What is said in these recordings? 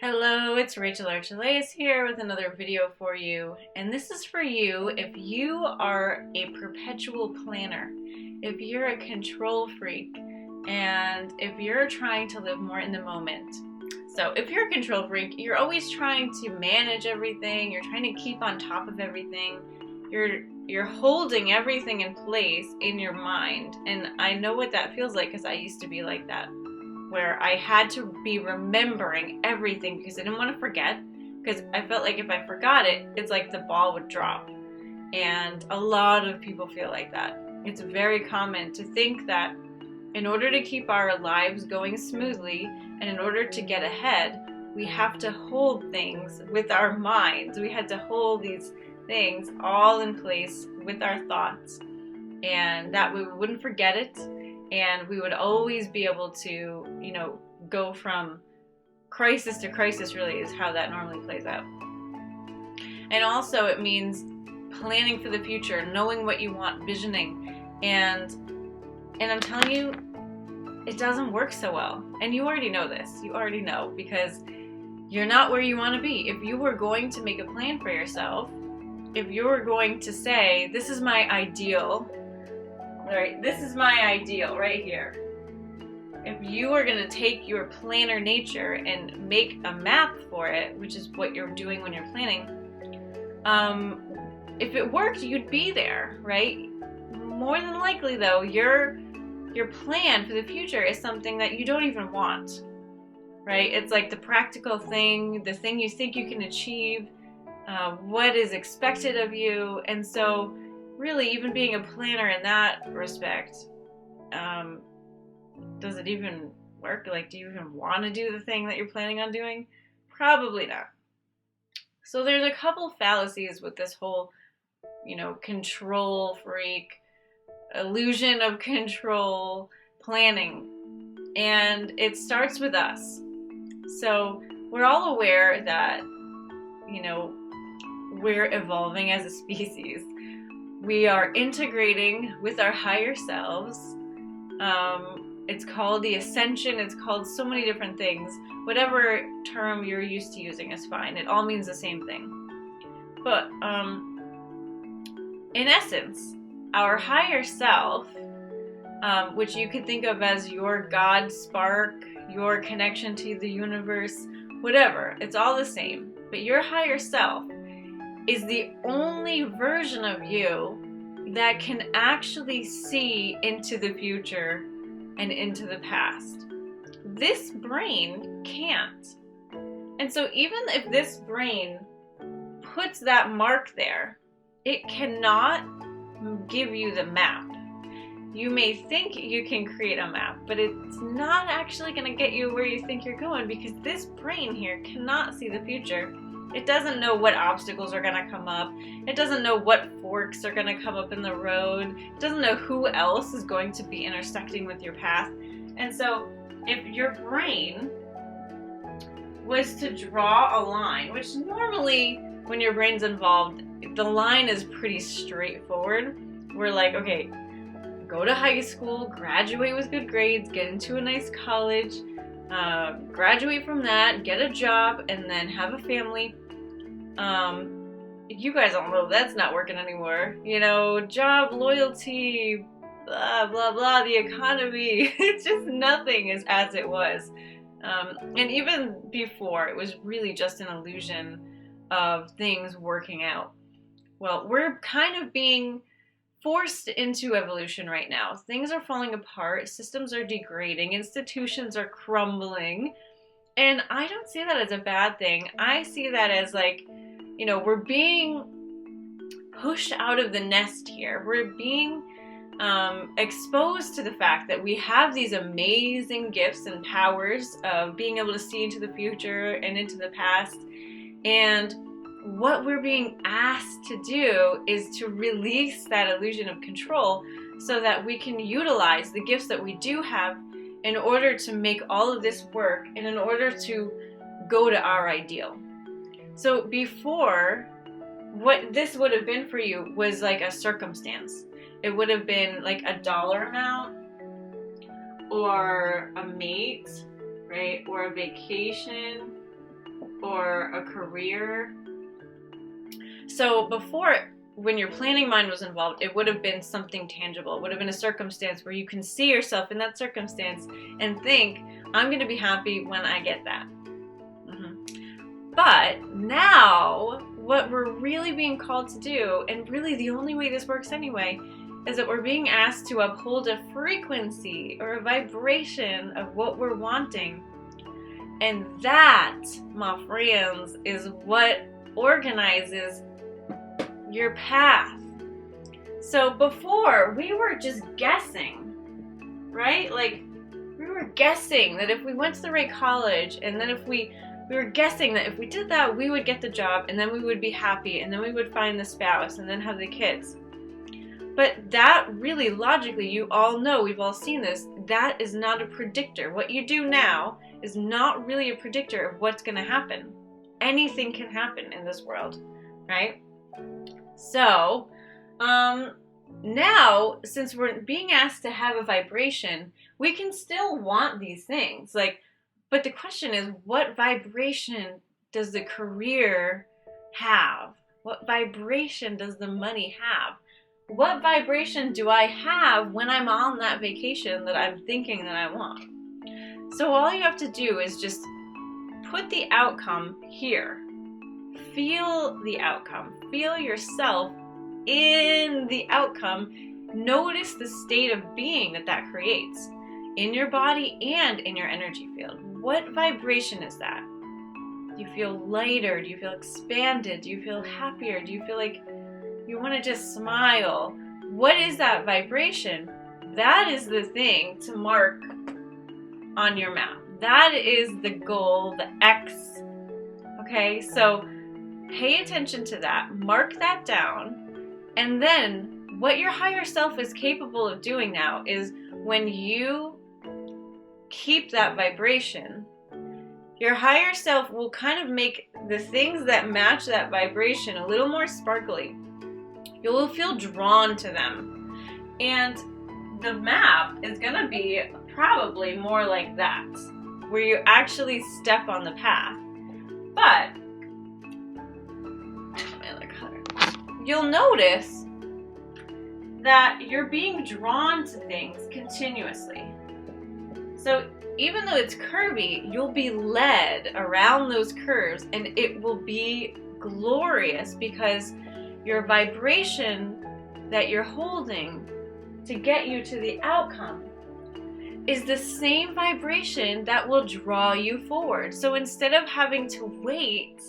Hello, it's Rachel Archelaus here with another video for you. And this is for you if you are a perpetual planner, if you're a control freak, and if you're trying to live more in the moment. So if you're a control freak, you're always trying to manage everything, you're trying to keep on top of everything, you're holding everything in place in your mind. And I know what that feels like because I used to be like that, where I had to be remembering everything because I didn't want to forget, because I felt like if I forgot it, it's like the ball would drop. And a lot of people feel like that. It's very common to think that in order to keep our lives going smoothly and in order to get ahead, we have to hold things with our minds. We had to hold these things all in place with our thoughts, and that we wouldn't forget it. And we would always be able to, go from crisis to crisis, really, is how that normally plays out. And also it means planning for the future, knowing what you want, visioning. And I'm telling you, it doesn't work so well. And you already know this. You already know, because you're not where you want to be. If you were going to make a plan for yourself, if you were going to say, this is my ideal, right? This is my ideal right here. If you are going to take your planner nature and make a map for it, which is what you're doing when you're planning, if it worked, you'd be there, right? More than likely, though, your plan for the future is something that you don't even want, right? It's like the practical thing, the thing you think you can achieve, what is expected of you. And so really, even being a planner in that respect, does it even work? Like, do you even want to do the thing that you're planning on doing? Probably not. So there's a couple fallacies with this whole, control freak, illusion of control planning. And it starts with us. So we're all aware that, we're evolving as a species. We are integrating with our higher selves. It's called the ascension. It's called so many different things. Whatever term you're used to using is fine. It all means the same thing. But in essence, our higher self, which you could think of as your God spark, your connection to the universe, whatever, it's all the same. But your higher self is the only version of you that can actually see into the future and into the past. This brain can't. And so even if this brain puts that mark there, it cannot give you the map. You may think you can create a map, but it's not actually going to get you where you think you're going, because this brain here cannot see the future. It doesn't know what obstacles are going to come up. It doesn't know what forks are going to come up in the road. It doesn't know who else is going to be intersecting with your path. And so if your brain was to draw a line, which normally when your brain's involved, the line is pretty straightforward. We're like, okay, go to high school, graduate with good grades, get into a nice college, graduate from that, get a job, and then have a family. You guys all know that's not working anymore. Job, loyalty, blah, blah, blah, the economy. It's just nothing is as it was. And even before, it was really just an illusion of things working out. Well, we're kind of being forced into evolution right now. Things are falling apart, systems are degrading, institutions are crumbling, and I don't see that as a bad thing. I see that as like, we're being pushed out of the nest here. We're being exposed to the fact that we have these amazing gifts and powers of being able to see into the future and into the past, and what we're being asked to do is to release that illusion of control so that we can utilize the gifts that we do have in order to make all of this work and in order to go to our ideal. So before, what this would have been for you was like a circumstance. It would have been like a dollar amount or a mate, right? Or a vacation or a career. So before, when your planning mind was involved, it would have been something tangible. It would have been a circumstance where you can see yourself in that circumstance and think, I'm going to be happy when I get that. But now, what we're really being called to do, and really the only way this works anyway, is that we're being asked to uphold a frequency or a vibration of what we're wanting. And that, my friends, is what organizes your path. So before, we were just guessing, right? Like, we were guessing that if we went to the right college, and then if we were guessing that if we did that, we would get the job, and then we would be happy, and then we would find the spouse, and then have the kids. But that really, logically, you all know, we've all seen this, that is not a predictor. What you do now is not really a predictor of what's going to happen. Anything can happen in this world, right? So, now, since we're being asked to have a vibration, we can still want these things. But the question is, what vibration does the career have? What vibration does the money have? What vibration do I have when I'm on that vacation that I'm thinking that I want? So all you have to do is just put the outcome here. Feel the outcome. Feel yourself in the outcome. Notice the state of being that creates in your body and in your energy field. What vibration is that? Do you feel lighter? Do you feel expanded? Do you feel happier? Do you feel like you want to just smile? What is that vibration? That is the thing to mark on your map. That is the goal, the X. Okay, so pay attention to that. Mark that down. And then what your higher self is capable of doing now is when you keep that vibration, your higher self will kind of make the things that match that vibration a little more sparkly. You will feel drawn to them. And the map is going to be probably more like that, where you actually step on the path. But my other color, you'll notice that you're being drawn to things continuously. So even though it's curvy, you'll be led around those curves, and it will be glorious because your vibration that you're holding to get you to the outcome is the same vibration that will draw you forward. So instead of having to wait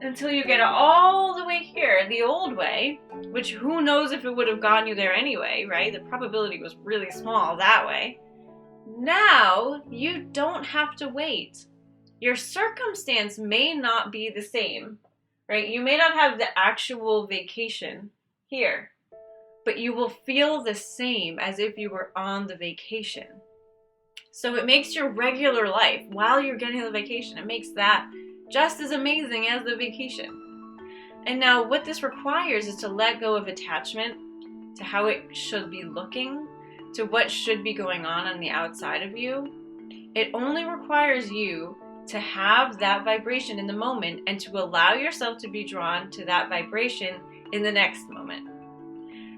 until you get all the way here, the old way, which who knows if it would have gotten you there anyway, right? The probability was really small that way. Now you don't have to wait. Your circumstance may not be the same, right? You may not have the actual vacation here, but you will feel the same as if you were on the vacation. So it makes your regular life, while you're getting the vacation, it makes that just as amazing as the vacation. And now what this requires is to let go of attachment to how it should be looking, to what should be going on the outside of you. It only requires you to have that vibration in the moment and to allow yourself to be drawn to that vibration in the next moment.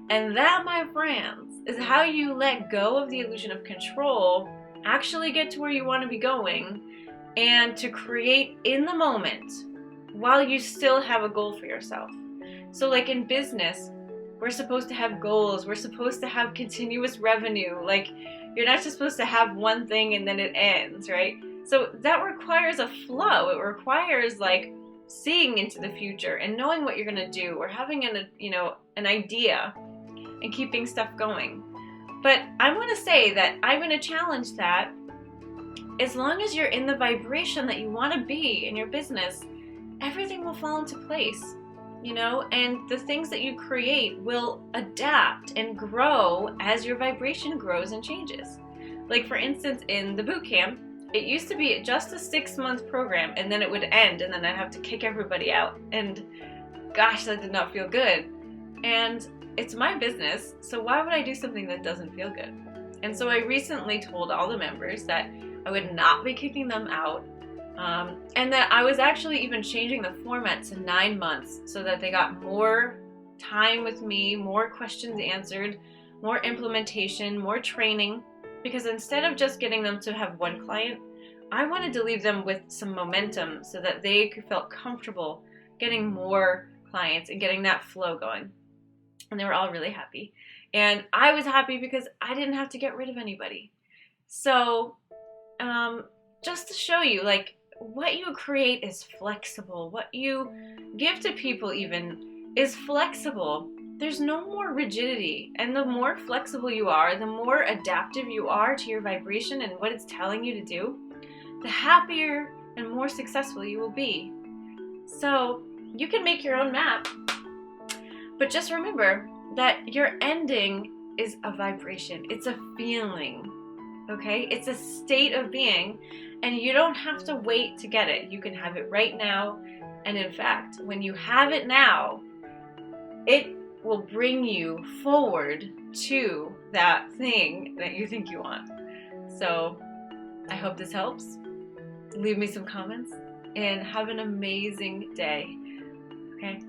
And that, my friends, is how you let go of the illusion of control, actually get to where you want to be going, and to create in the moment while you still have a goal for yourself. So like in business, we're supposed to have goals. We're supposed to have continuous revenue. Like, you're not just supposed to have one thing and then it ends, right? So that requires a flow. It requires like seeing into the future and knowing what you're going to do, or having an idea and keeping stuff going. But I'm going to say that I'm going to challenge that. As long as you're in the vibration that you want to be in your business, everything will fall into place. And the things that you create will adapt and grow as your vibration grows and changes. Like, for instance, in the boot camp, it used to be just a 6-month program, and then it would end, and then I'd have to kick everybody out. And gosh, that did not feel good. And it's my business, so why would I do something that doesn't feel good? And so I recently told all the members that I would not be kicking them out, And that I was actually even changing the format to 9 months so that they got more time with me, more questions answered, more implementation, more training. Because instead of just getting them to have one client, I wanted to leave them with some momentum so that they felt comfortable getting more clients and getting that flow going. And they were all really happy. And I was happy because I didn't have to get rid of anybody. So just to show you, like, what you create is flexible. What you give to people even is flexible. There's no more rigidity. And the more flexible you are, the more adaptive you are to your vibration and what it's telling you to do, the happier and more successful you will be. So you can make your own map, but just remember that your ending is a vibration. It's a feeling, okay? It's a state of being, and you don't have to wait to get it. You can have it right now, and in fact, when you have it now, it will bring you forward to that thing that you think you want. So I hope this helps. Leave me some comments, and have an amazing day, okay?